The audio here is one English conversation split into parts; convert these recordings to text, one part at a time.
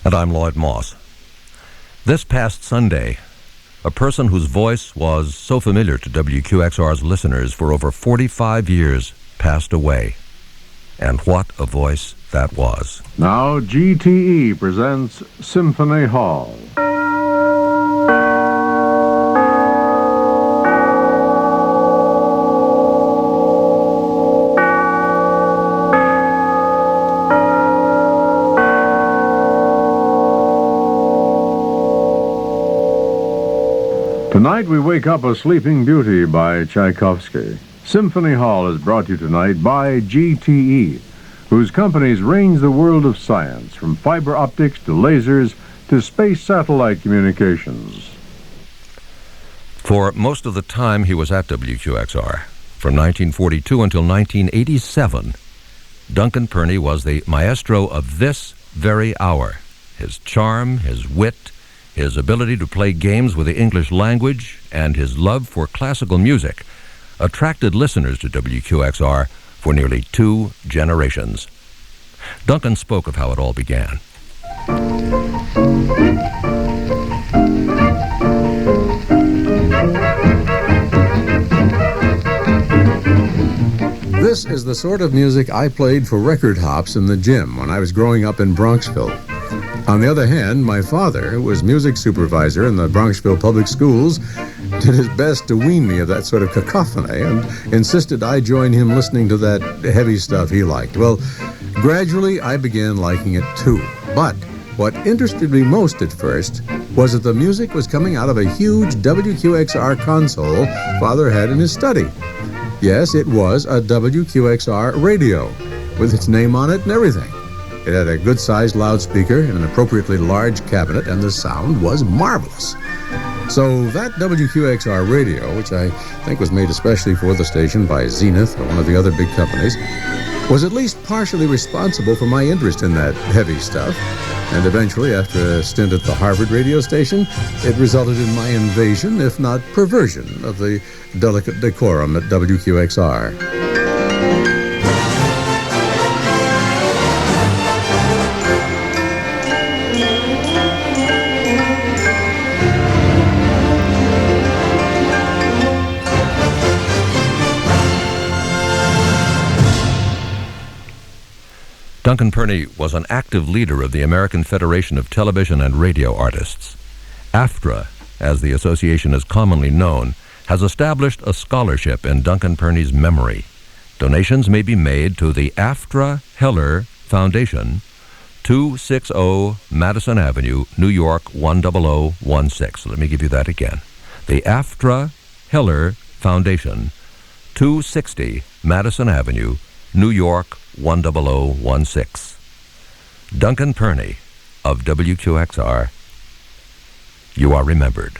And I'm Lloyd Moss. This past Sunday, a person whose voice was so familiar to WQXR's listeners for over 45 years passed away. And what a voice that was. Now GTE presents Symphony Hall. Tonight we wake up a sleeping beauty by Tchaikovsky. Symphony Hall is brought to you tonight by GTE, whose companies range the world of science, from fiber optics to lasers to space satellite communications. For most of the time he was at WQXR, from 1942 until 1987, Duncan Pirnie was the maestro of this very hour. His charm, his wit, his ability to play games with the English language, and his love for classical music attracted listeners to WQXR for nearly 2 generations. Duncan spoke of how it all began. This is the sort of music I played for record hops in the gym when I was growing up in Bronxville. On the other hand, my father, who was music supervisor in the Bronxville Public Schools, did his best to wean me of that sort of cacophony and insisted I join him listening to that heavy stuff he liked. Well, gradually I began liking it too. But what interested me most at first was that the music was coming out of a huge WQXR console Father had in his study. Yes, it was a WQXR radio, with its name on it and everything. It had a good-sized loudspeaker and an appropriately large cabinet, and the sound was marvelous. So that WQXR radio, which I think was made especially for the station by Zenith or one of the other big companies, was at least partially responsible for my interest in that heavy stuff. And eventually, after a stint at the Harvard radio station, it resulted in my invasion, if not perversion, of the delicate decorum at WQXR. Duncan Pirnie was an active leader of the American Federation of Television and Radio Artists. AFTRA, as the association is commonly known, has established a scholarship in Duncan Pirnie's memory. Donations may be made to the AFTRA Heller Foundation, 260 Madison Avenue, New York 10016. Let me give you that again. The AFTRA Heller Foundation, 260 Madison Avenue, New York 10016. Duncan Pirnie of WQXR, you are remembered.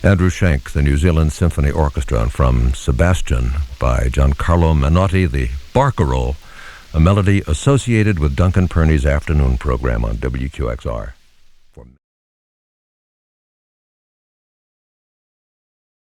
Andrew Schenk, the New Zealand Symphony Orchestra, and from Sebastian by Gian Carlo Menotti, the Barcarolle, a melody associated with Duncan Pirnie's afternoon program on WQXR.